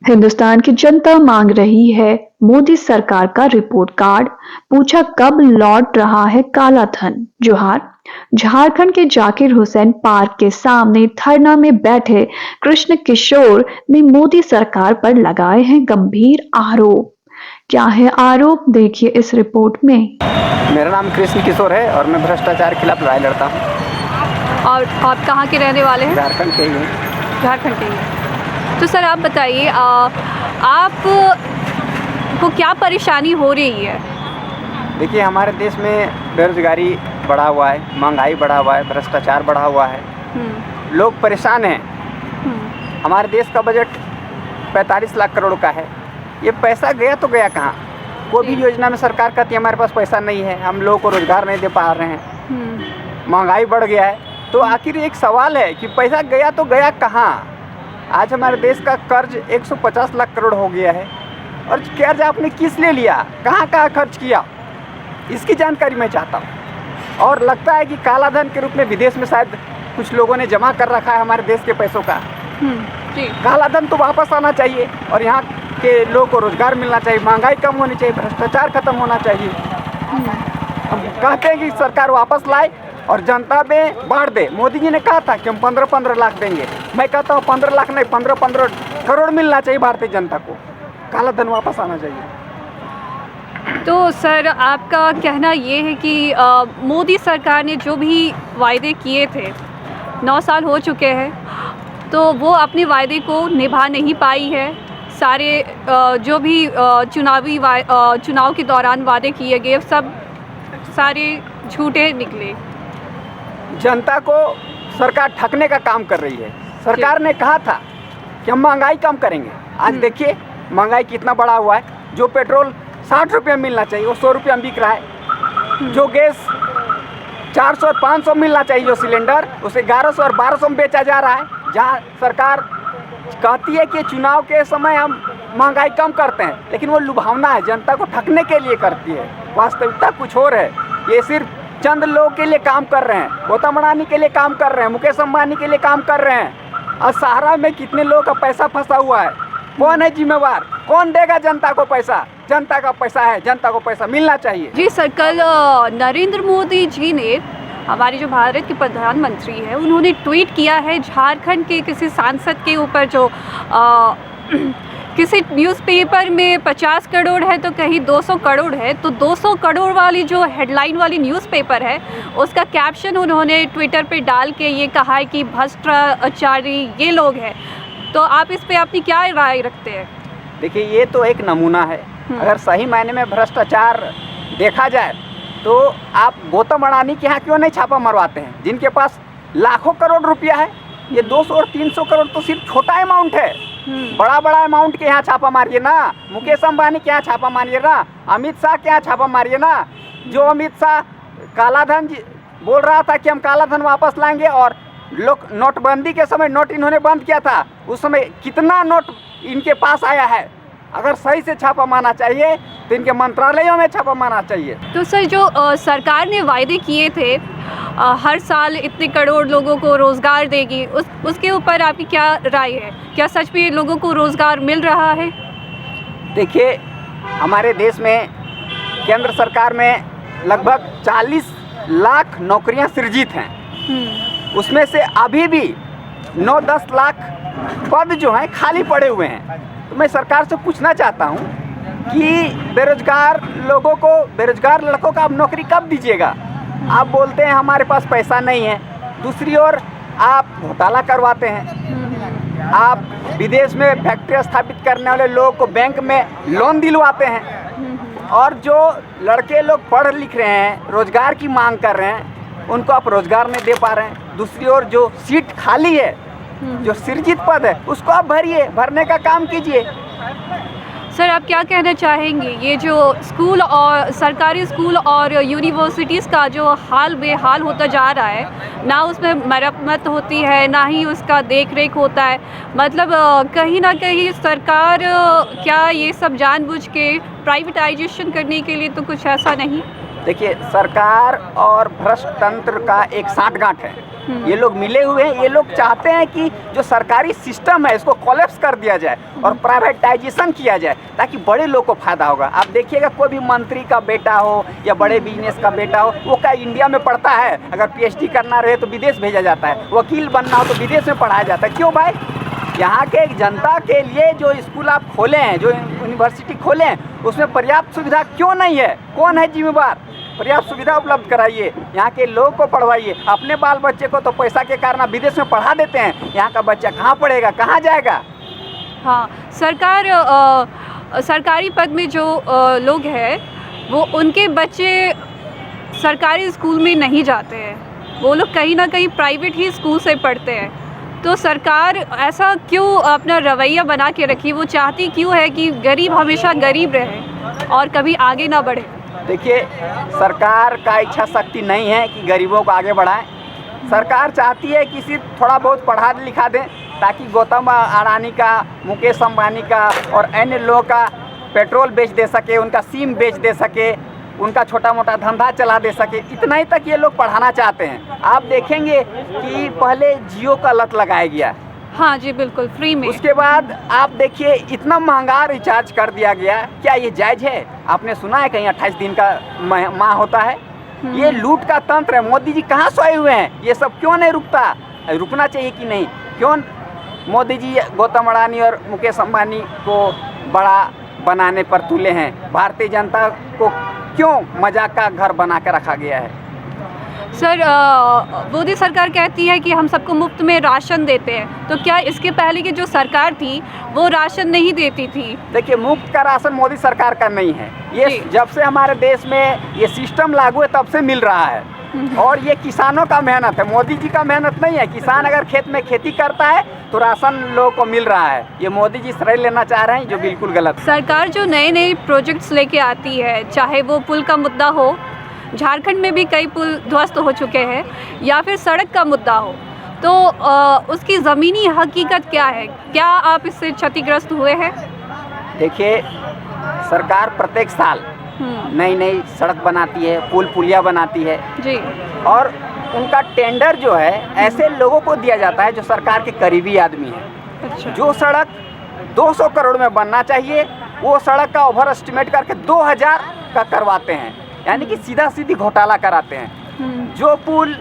हिंदुस्तान की जनता मांग रही है मोदी सरकार का रिपोर्ट कार्ड। पूछा कब लौट रहा है काला धन। जोहार। झारखंड के जाकिर हुसैन पार्क के सामने धरना में बैठे कृष्ण किशोर ने मोदी सरकार पर लगाए हैं गंभीर आरोप। क्या है आरोप, देखिए इस रिपोर्ट में। मेरा नाम कृष्ण किशोर है और मैं भ्रष्टाचार के खिलाफ लड़ाई लड़ता हूँ। और आप कहाँ के रहने वाले हैं? झारखंड के ही हैं। झारखंड के ही। तो सर आप बताइए, आप को क्या परेशानी हो रही है? देखिए, हमारे देश में बेरोजगारी बढ़ा हुआ है, महंगाई बढ़ा हुआ है, भ्रष्टाचार बढ़ा हुआ है, लोग परेशान हैं। हमारे देश का बजट 45 लाख करोड़ का है। ये पैसा गया तो गया कहाँ? कोई भी योजना में सरकार कहती है हमारे पास पैसा नहीं है, हम लोगों को रोजगार नहीं दे पा रहे हैं, महंगाई बढ़ गया है। तो आखिर एक सवाल है कि पैसा गया तो गया कहाँ? आज हमारे देश का कर्ज 150 लाख करोड़ हो गया है और कर्ज आपने किस लिए लिया, कहाँ कहाँ खर्च किया, इसकी जानकारी मैं चाहता हूँ। और लगता है कि काला धन के रूप में विदेश में शायद कुछ लोगों ने जमा कर रखा है हमारे देश के पैसों का। जी। काला धन तो वापस आना चाहिए और यहाँ के लोगों को रोजगार मिलना चाहिए, महंगाई कम होनी चाहिए, भ्रष्टाचार खत्म होना चाहिए। हम कहते हैं कि सरकार वापस लाए और जनता में बांट दे। मोदी जी ने कहा था कि हम 15-15 लाख देंगे। मैं कहता हूँ 15 लाख नहीं, 15-15 करोड़ मिलना चाहिए भारतीय जनता को। काला धन वापस आना चाहिए। तो सर आपका कहना ये है कि मोदी सरकार ने जो भी वायदे किए थे, 9 साल हो चुके हैं, तो वो अपने वायदे को निभा नहीं पाई है। सारे जो भी चुनाव के दौरान वादे किए गए सब सारे झूठे निकले। जनता को सरकार ठगने का काम कर रही है। सरकार ने कहा था कि हम महंगाई कम करेंगे। आज देखिए महंगाई कितना बढ़ा हुआ है। जो पेट्रोल 60 रुपये मिलना चाहिए वो 100 रुपये में बिक रहा है। जो गैस 400 और 500 मिलना चाहिए जो सिलेंडर, उसे 1100 और 1200 में बेचा जा रहा है। जहाँ सरकार कहती है कि चुनाव के समय हम महंगाई कम करते हैं, लेकिन वो लुभावना है, जनता को ठगने के लिए करती है। वास्तविकता कुछ और है। ये सिर्फ चंद लोगों के लिए काम कर रहे हैं, गौतम अडानी के लिए काम कर रहे हैं, मुकेश अंबानी के लिए काम कर रहे हैं। और सहारा में कितने लोगों का पैसा फंसा हुआ है, कौन है जिम्मेवार? कौन देगा जनता को पैसा? जनता का पैसा है, जनता को पैसा मिलना चाहिए। जी सर, कल नरेंद्र मोदी जी ने, हमारे जो भारत के प्रधानमंत्री हैं, उन्होंने ट्वीट किया है झारखंड के किसी सांसद के ऊपर जो किसी न्यूज़पेपर में 50 करोड़ है तो कहीं 200 करोड़ है। तो 200 करोड़ वाली जो हेडलाइन वाली न्यूज़पेपर है उसका कैप्शन उन्होंने ट्विटर पे डाल के ये कहा है कि भ्रष्टाचारी ये लोग हैं। तो आप इस पे अपनी क्या राय रखते हैं? देखिए, ये तो एक नमूना है। अगर सही मायने में भ्रष्टाचार देखा जाए तो आप गौतम अडानी के यहाँ क्यों नहीं छापा मरवाते हैं, जिनके पास लाखों करोड़ रुपया है? ये 200 और 300 करोड़ तो सिर्फ छोटा अमाउंट है। बड़ा बड़ा अमाउंट के यहाँ छापा मारिए ना। मुकेश अंबानी के यहाँ छापा मारिए ना, अमित शाह के यहाँ छापा मारिए ना। जो अमित शाह काला धन बोल रहा था कि हम काला धन वापस लाएंगे, और लोग नोटबंदी के समय नोट इन्होंने बंद किया था, उस समय कितना नोट इनके पास आया है। अगर सही से छापा मारना चाहिए तो इनके मंत्रालयों में छापा मारना चाहिए। तो सर जो सरकार ने वायदे किए थे हर साल इतने करोड़ लोगों को रोज़गार देगी, उसके ऊपर आपकी क्या राय है? क्या सच में लोगों को रोज़गार मिल रहा है? देखिए, हमारे देश में केंद्र सरकार में लगभग 40 लाख नौकरियां सृजित हैं। उसमें से अभी भी 9-10 लाख पद जो हैं खाली पड़े हुए हैं। तो मैं सरकार से पूछना चाहता हूं कि बेरोजगार लोगों को, बेरोजगार लड़कों को आप नौकरी कब दीजिएगा? आप बोलते हैं हमारे पास पैसा नहीं है, दूसरी ओर आप घोटाला करवाते हैं। आप विदेश में फैक्ट्री स्थापित करने वाले लोगों को बैंक में लोन दिलवाते हैं, और जो लड़के लोग पढ़ लिख रहे हैं, रोजगार की मांग कर रहे हैं, उनको आप रोजगार नहीं दे पा रहे हैं। दूसरी ओर जो सीट खाली है, जो सृजित पद है, उसको आप भरिए, भरने का काम कीजिए। सर आप क्या कहना चाहेंगे, ये जो स्कूल और सरकारी स्कूल और यूनिवर्सिटीज़ का जो हाल बेहाल होता जा रहा है, ना उसमें मरम्मत होती है ना ही उसका देख रेख होता है, मतलब कहीं ना कहीं सरकार क्या ये सब जानबूझ के प्राइवेटाइजेशन करने के लिए तो कुछ ऐसा नहीं? देखिए, सरकार और भ्रष्ट तंत्र का एक साठगांठ है। ये लोग मिले हुए हैं। ये लोग चाहते हैं कि जो सरकारी सिस्टम है इसको कोलैप्स कर दिया जाए और प्राइवेटाइजेशन किया जाए ताकि बड़े लोग को फायदा होगा। आप देखिएगा, कोई भी मंत्री का बेटा हो या बड़े बिजनेस का बेटा हो, वो क्या इंडिया में पढ़ता है? अगर पीएचडी करना रहे तो विदेश भेजा जाता है, वकील बनना हो तो विदेश में पढ़ाया जाता है। क्यों भाई? यहाँ के जनता के लिए जो स्कूल आप खोले हैं, जो यूनिवर्सिटी खोले हैं, उसमें पर्याप्त सुविधा क्यों नहीं है? कौन है जिम्मेवार? पर्याप्त सुविधा उपलब्ध कराइए, यहाँ के लोगों को पढ़वाइए। अपने बाल बच्चे को तो पैसा के कारण विदेश में पढ़ा देते हैं, यहाँ का बच्चा कहाँ पढ़ेगा, कहाँ जाएगा? हाँ, सरकारी पद में जो लोग हैं वो उनके बच्चे सरकारी स्कूल में नहीं जाते हैं, वो लोग कहीं ना कहीं प्राइवेट ही स्कूल से पढ़ते हैं। तो सरकार ऐसा क्यों अपना रवैया बना के रखी? वो चाहती क्यों है कि गरीब हमेशा गरीब रहे और कभी आगे ना बढ़े? देखिए, सरकार का इच्छा शक्ति नहीं है कि गरीबों को आगे बढ़ाएं। सरकार चाहती है कि सिर्फ थोड़ा बहुत पढ़ा लिखा दें ताकि गौतम अडानी का, मुकेश अंबानी का और अन्य लोगों का पेट्रोल बेच दे सके, उनका सिम बेच दे सके, उनका छोटा मोटा धंधा चला दे सके। इतना ही तक ये लोग पढ़ाना चाहते हैं। आप देखेंगे कि पहले जियो का लत लगाया गया, हाँ जी बिल्कुल, फ्री में। उसके बाद आप देखिए इतना महंगा रिचार्ज कर दिया गया। क्या ये जायज़ है? आपने सुना है कहीं 28 दिन का माह होता है? ये लूट का तंत्र है। मोदी जी कहाँ सोए हुए हैं? ये सब क्यों नहीं रुकता? रुकना चाहिए कि नहीं? क्यों मोदी जी गौतम अडानी और मुकेश अंबानी को बड़ा बनाने पर तुले हैं? भारतीय जनता को क्यों मजाक का घर बना के रखा गया है? सर, मोदी सरकार कहती है कि हम सबको मुफ्त में राशन देते हैं, तो क्या इसके पहले की जो सरकार थी वो राशन नहीं देती थी? देखिए, मुफ्त का राशन मोदी सरकार का नहीं है। ये जब से हमारे देश में ये सिस्टम लागू है तब से मिल रहा है, और ये किसानों का मेहनत है, मोदी जी का मेहनत नहीं है। किसान अगर खेत में खेती करता है तो राशन लोगों को मिल रहा है। ये मोदी जी श्रेय लेना चाह रहे हैं, जो बिल्कुल गलत है। सरकार जो नए नए प्रोजेक्ट्स लेके आती है, चाहे वो पुल का मुद्दा हो, झारखंड में भी कई पुल ध्वस्त हो चुके हैं, या फिर सड़क का मुद्दा हो, तो उसकी ज़मीनी हकीकत क्या है? क्या आप इससे क्षतिग्रस्त हुए हैं? देखिए, सरकार प्रत्येक साल नई नई सड़क बनाती है, पुल पुलिया बनाती है जी, और उनका टेंडर जो है ऐसे लोगों को दिया जाता है जो सरकार के करीबी आदमी हैं। अच्छा। जो सड़क 200 करोड़ में बनना चाहिए वो सड़क का ओवर एस्टिमेट करके 2000 का करवाते हैं, यानी कि सीधा सीधी घोटाला कराते हैं। जो पुल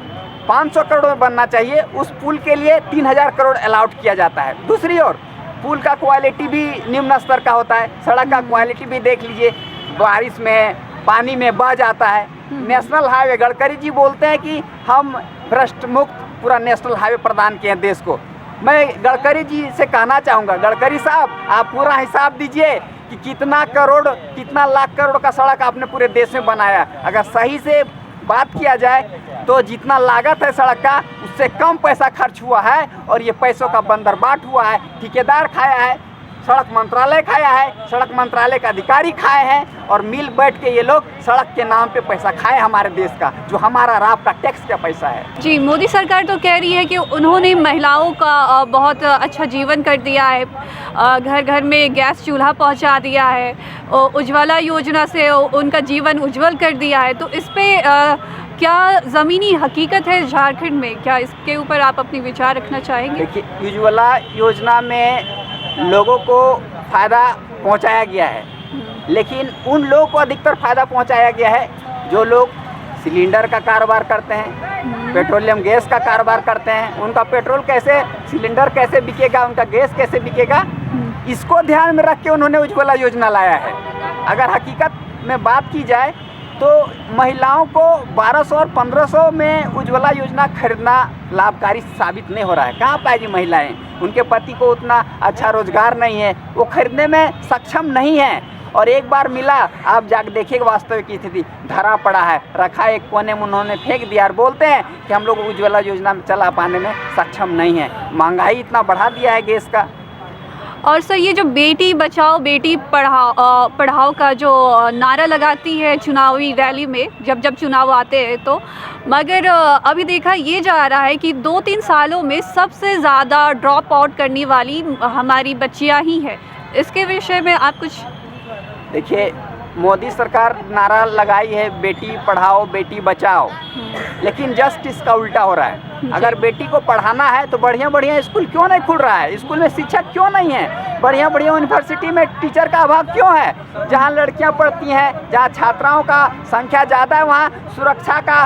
500 करोड़ में बनना चाहिए उस पुल के लिए 3000 करोड़ अलाउट किया जाता है। दूसरी ओर पुल का क्वालिटी भी निम्न स्तर का होता है। सड़क का क्वालिटी भी देख लीजिए, बारिश में पानी में बह जाता है। नेशनल हाईवे, गडकरी जी बोलते हैं कि हम भ्रष्ट मुक्त पूरा नेशनल हाईवे प्रदान किए हैं देश को। मैं गडकरी जी से कहना चाहूँगा, गडकरी साहब आप पूरा हिसाब दीजिए कि कितना करोड़, कितना लाख करोड़ का सड़क आपने पूरे देश में बनाया। अगर सही से बात किया जाए तो जितना लागत है सड़क का उससे कम पैसा खर्च हुआ है, और ये पैसों का बंदरबाट हुआ है। ठेकेदार खाया है, सड़क मंत्रालय खाया है, सड़क मंत्रालय का अधिकारी खाए हैं, और मिल बैठ के ये लोग सड़क के नाम पे पैसा खाए हमारे देश का, जो हमारा राब का टैक्स का पैसा है। जी, मोदी सरकार तो कह रही है कि उन्होंने महिलाओं का बहुत अच्छा जीवन कर दिया है, घर घर में गैस चूल्हा पहुंचा दिया है, उज्ज्वला योजना से उनका जीवन उज्जवल कर दिया है। तो इस पे क्या ज़मीनी हकीकत है झारखंड में? क्या इसके ऊपर आप अपनी विचार रखना चाहेंगे? देखिए, उज्ज्वला योजना में लोगों को फ़ायदा पहुंचाया गया है, लेकिन उन लोगों को अधिकतर फ़ायदा पहुंचाया गया है जो लोग सिलेंडर का कारोबार करते हैं, पेट्रोलियम गैस का कारोबार करते हैं। उनका पेट्रोल कैसे, सिलेंडर कैसे बिकेगा, उनका गैस कैसे बिकेगा, इसको ध्यान में रख के उन्होंने उज्ज्वला योजना लाया है। अगर हकीकत में बात की जाए तो महिलाओं को 1200 और 1500 में उज्ज्वला योजना खरीदना लाभकारी साबित नहीं हो रहा है। कहाँ पाएगी महिलाएं? उनके पति को उतना अच्छा रोजगार नहीं है, वो खरीदने में सक्षम नहीं है। और एक बार मिला, आप जाकर देखिएगा वास्तविक स्थिति, धरा पड़ा है, रखा एक कोने में उन्होंने फेंक दिया और बोलते हैं कि हम लोग उज्ज्वला योजना में चला पाने में सक्षम नहीं है। महंगाई इतना बढ़ा दिया है गैस का। और सर, ये जो बेटी बचाओ बेटी पढ़ाओ का जो नारा लगाती है चुनावी रैली में, जब जब चुनाव आते हैं तो, मगर अभी देखा ये जा रहा है कि 2-3 सालों में सबसे ज़्यादा ड्रॉप आउट करने वाली हमारी बच्चियां ही हैं। इसके विषय में आप कुछ? देखिए, मोदी सरकार नारा लगाई है बेटी पढ़ाओ बेटी बचाओ, लेकिन जस्ट इसका उल्टा हो रहा है। अगर बेटी को पढ़ाना है तो बढ़िया बढ़िया स्कूल क्यों नहीं खुल रहा है? स्कूल में शिक्षक क्यों नहीं है? बढ़िया बढ़िया यूनिवर्सिटी में टीचर का अभाव क्यों है? जहाँ लड़कियाँ पढ़ती हैं, जहाँ छात्राओं का संख्या ज़्यादा है, वहाँ सुरक्षा का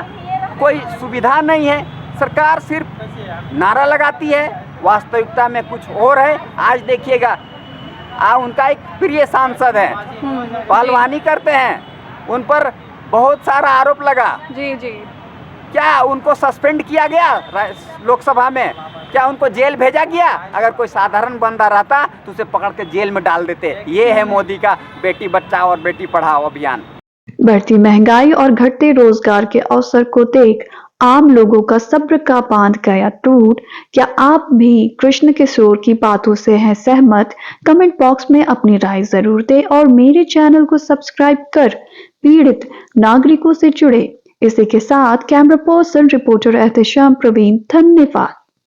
कोई सुविधा नहीं है। सरकार सिर्फ नारा लगाती है, वास्तविकता में कुछ और है। आज देखिएगा, उनका एक प्रिय सांसद है, पहलवानी करते हैं, उन पर बहुत सारा आरोप लगा। जी जी। क्या उनको सस्पेंड किया गया लोकसभा में? क्या उनको जेल भेजा गया? अगर कोई साधारण बंदा रहता तो उसे पकड़ के जेल में डाल देते। ये है मोदी का बेटी बचाओ और बेटी पढ़ाओ अभियान। बढ़ती महंगाई और घटते रोजगार के अवसर को देख आम लोगों का सब्र का बांध गया टूट। क्या आप भी कृष्ण किशोर की बातों से हैं सहमत? कमेंट बॉक्स में अपनी राय जरूर दें और मेरे चैनल को सब्सक्राइब कर पीड़ित नागरिकों से जुड़े। इसी के साथ camera person reporter Ehtesham Praveen, धन्यवाद।